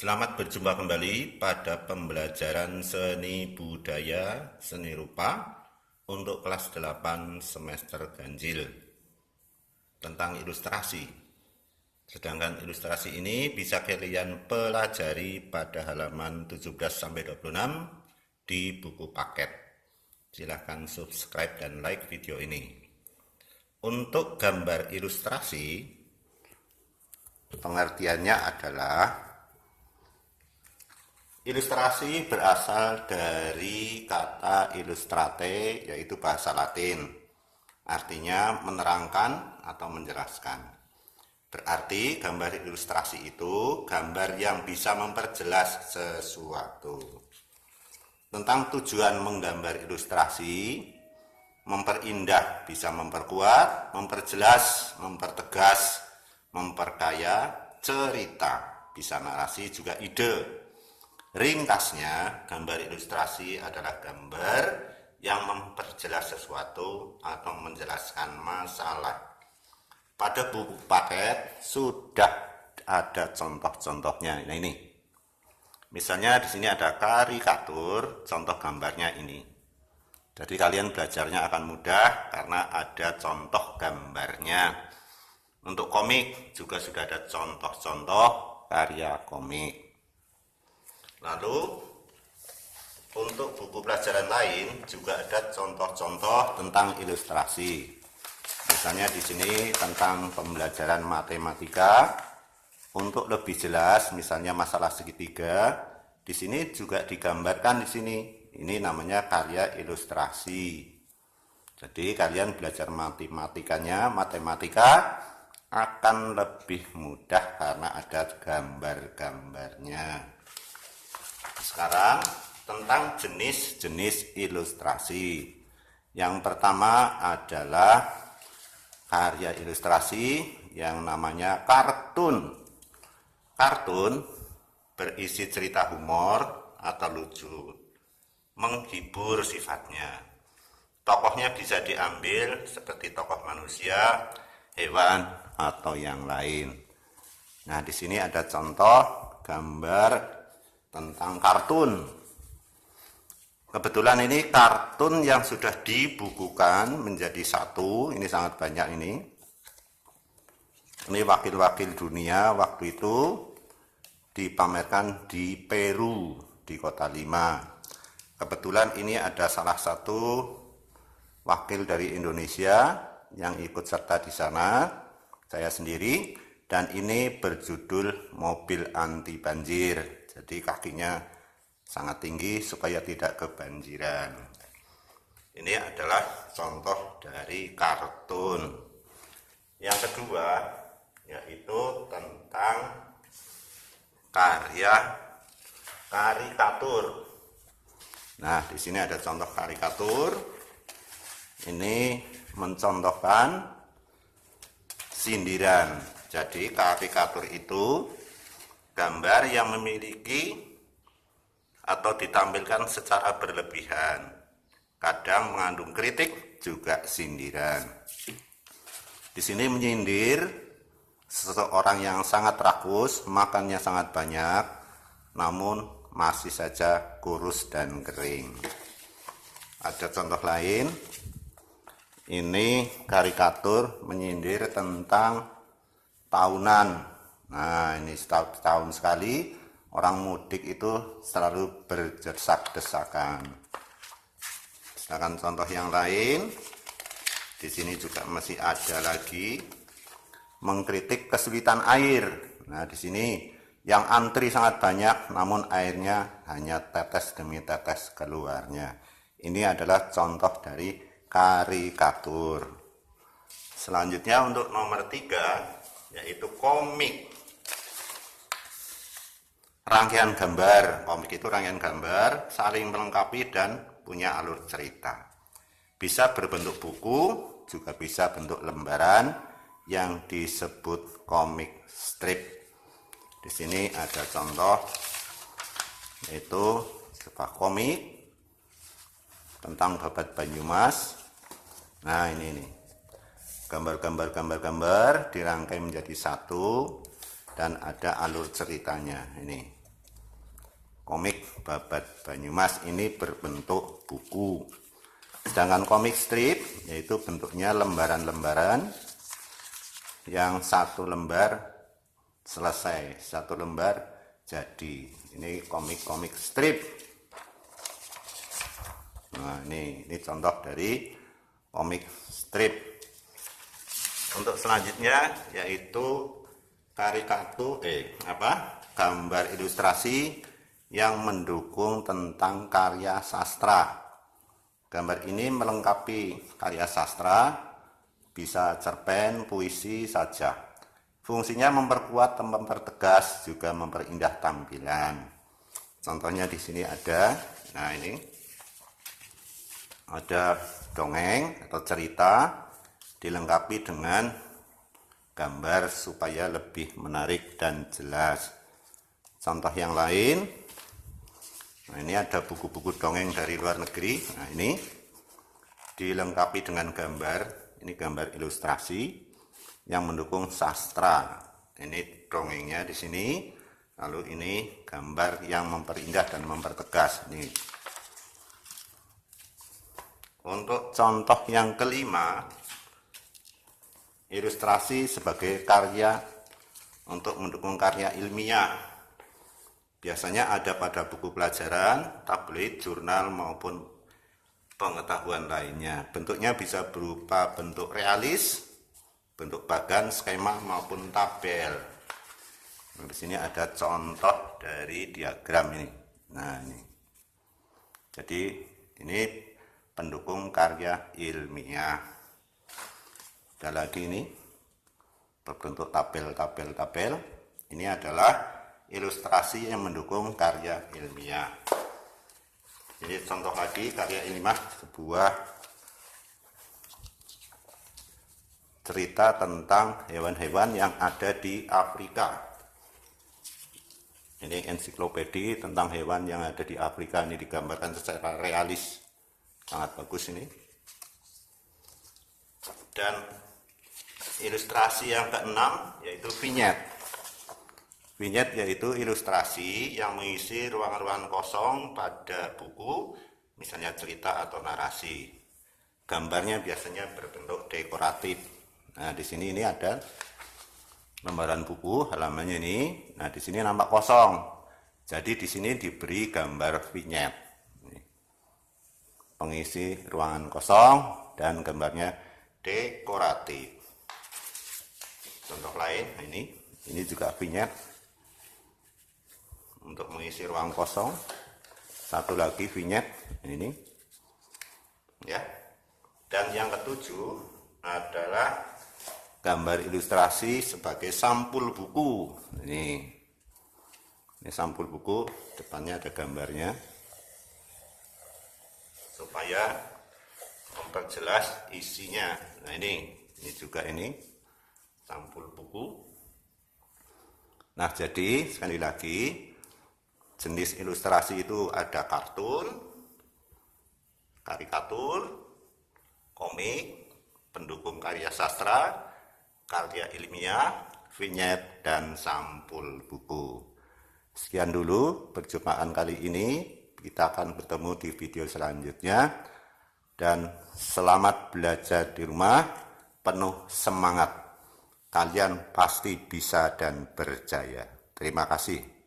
Selamat berjumpa kembali pada pembelajaran seni budaya seni rupa untuk kelas 8 semester ganjil tentang ilustrasi. Sedangkan ilustrasi ini bisa kalian pelajari pada halaman 17-26 di buku paket. Silahkan subscribe dan like video ini. Untuk gambar ilustrasi, pengertiannya adalah ilustrasi berasal dari kata illustrate, yaitu bahasa Latin. Artinya menerangkan atau menjelaskan. Berarti gambar ilustrasi itu gambar yang bisa memperjelas sesuatu. Tentang tujuan menggambar ilustrasi, memperindah bisa memperkuat, memperjelas, mempertegas, memperkaya cerita, bisa narasi juga ide. Ringkasnya, gambar ilustrasi adalah gambar yang memperjelas sesuatu atau menjelaskan masalah. Pada buku paket sudah ada contoh-contohnya. Nah ini, misalnya di sini ada karikatur, contoh gambarnya ini. Jadi kalian belajarnya akan mudah karena ada contoh gambarnya. Untuk komik juga sudah ada contoh-contoh karya komik. Lalu untuk buku pelajaran lain juga ada contoh-contoh tentang ilustrasi. Misalnya di sini tentang pembelajaran matematika. Untuk lebih jelas, misalnya masalah segitiga, di sini juga digambarkan di sini. Ini namanya karya ilustrasi. Jadi kalian belajar matematika akan lebih mudah karena ada gambar-gambarnya. Sekarang tentang jenis-jenis ilustrasi. Yang pertama adalah karya ilustrasi yang namanya kartun. Kartun berisi cerita humor atau lucu, menghibur sifatnya. Tokohnya bisa diambil seperti tokoh manusia, hewan, atau yang lain. Nah, di sini ada contoh gambar tentang kartun. Kebetulan ini kartun yang sudah dibukukan menjadi satu. Ini sangat banyak ini. Ini wakil-wakil dunia waktu itu dipamerkan di Peru, di kota Lima. Kebetulan ini ada salah satu wakil dari Indonesia yang ikut serta di sana, saya sendiri, dan ini berjudul Mobil Anti Banjir. Jadi kakinya sangat tinggi supaya tidak kebanjiran. Ini adalah contoh dari kartun. Yang kedua yaitu tentang karya karikatur. Nah, di sini ada contoh karikatur. Ini mencontohkan sindiran. Jadi karikatur itu gambar yang memiliki atau ditampilkan secara berlebihan, kadang mengandung kritik juga sindiran. Di sini menyindir seseorang yang sangat rakus, makannya sangat banyak, namun masih saja kurus dan kering. Ada contoh lain, ini karikatur menyindir tentang tahunan. Nah, ini setahun sekali orang mudik itu selalu berdesak-desakan. Sedangkan contoh yang lain, di sini juga masih ada lagi mengkritik kesulitan air. Nah, di sini yang antri sangat banyak, namun airnya hanya tetes demi tetes keluarnya. Ini adalah contoh dari karikatur. Selanjutnya untuk nomor 3, yaitu komik. Rangkaian gambar. Komik itu rangkaian gambar saling melengkapi dan punya alur cerita. Bisa berbentuk buku, juga bisa bentuk lembaran yang disebut komik strip. Di sini ada contoh, yaitu sebuah komik tentang Babat Banyumas. Nah, ini gambar dirangkai menjadi satu dan ada alur ceritanya. Ini komik Babat Banyumas ini berbentuk buku. Sedangkan komik strip yaitu bentuknya lembaran-lembaran yang satu lembar selesai, satu lembar jadi. Ini komik-komik strip. Nah, ini contoh dari komik strip. Untuk selanjutnya yaitu karikatur gambar ilustrasi yang mendukung tentang karya sastra. Gambar ini melengkapi karya sastra, bisa cerpen, puisi saja. Fungsinya memperkuat, mempertegas, juga memperindah tampilan. Contohnya di sini ada, nah ini ada dongeng atau cerita dilengkapi dengan gambar supaya lebih menarik dan jelas. Contoh yang lain, nah ini ada buku-buku dongeng dari luar negeri. Nah ini dilengkapi dengan gambar, ini gambar ilustrasi yang mendukung sastra. Ini dongengnya di sini, lalu ini gambar yang memperindah dan mempertegas. Ini. Untuk contoh yang kelima, ilustrasi sebagai karya untuk mendukung karya ilmiah. Biasanya ada pada buku pelajaran, tablet, jurnal, maupun pengetahuan lainnya. Bentuknya bisa berupa bentuk realis, bentuk bagan, skema, maupun tabel. Nah, di sini ada contoh dari diagram ini. Nah, ini. Jadi, ini pendukung karya ilmiah. Ada lagi ini, berbentuk tabel. Ini adalah ilustrasi yang mendukung karya ilmiah. Ini contoh lagi karya ilmiah, sebuah cerita tentang hewan-hewan yang ada di Afrika. Ini ensiklopedi tentang hewan yang ada di Afrika. Ini digambarkan secara realis, sangat bagus ini. Dan ilustrasi yang keenam yaitu vignette. Vignette yaitu ilustrasi yang mengisi ruangan-ruangan kosong pada buku, misalnya cerita atau narasi. Gambarnya biasanya berbentuk dekoratif. Nah, di sini ini ada lembaran buku, halamannya ini. Nah, di sini nampak kosong. Jadi di sini diberi gambar vignette. Pengisi ruangan kosong dan gambarnya dekoratif. Contoh lain, ini juga vignette untuk mengisi ruang kosong. Satu lagi vignette ini ya. Dan yang ketujuh adalah gambar ilustrasi sebagai sampul buku. Ini sampul buku, depannya ada gambarnya supaya memperjelas isinya. Nah, ini juga ini sampul buku. Nah, jadi sekali lagi jenis ilustrasi itu ada kartun, karikatur, komik, pendukung karya sastra, karya ilmiah, vignette, dan sampul buku. Sekian dulu perjumpaan kali ini. Kita akan bertemu di video selanjutnya. Dan selamat belajar di rumah, penuh semangat. Kalian pasti bisa dan berjaya. Terima kasih.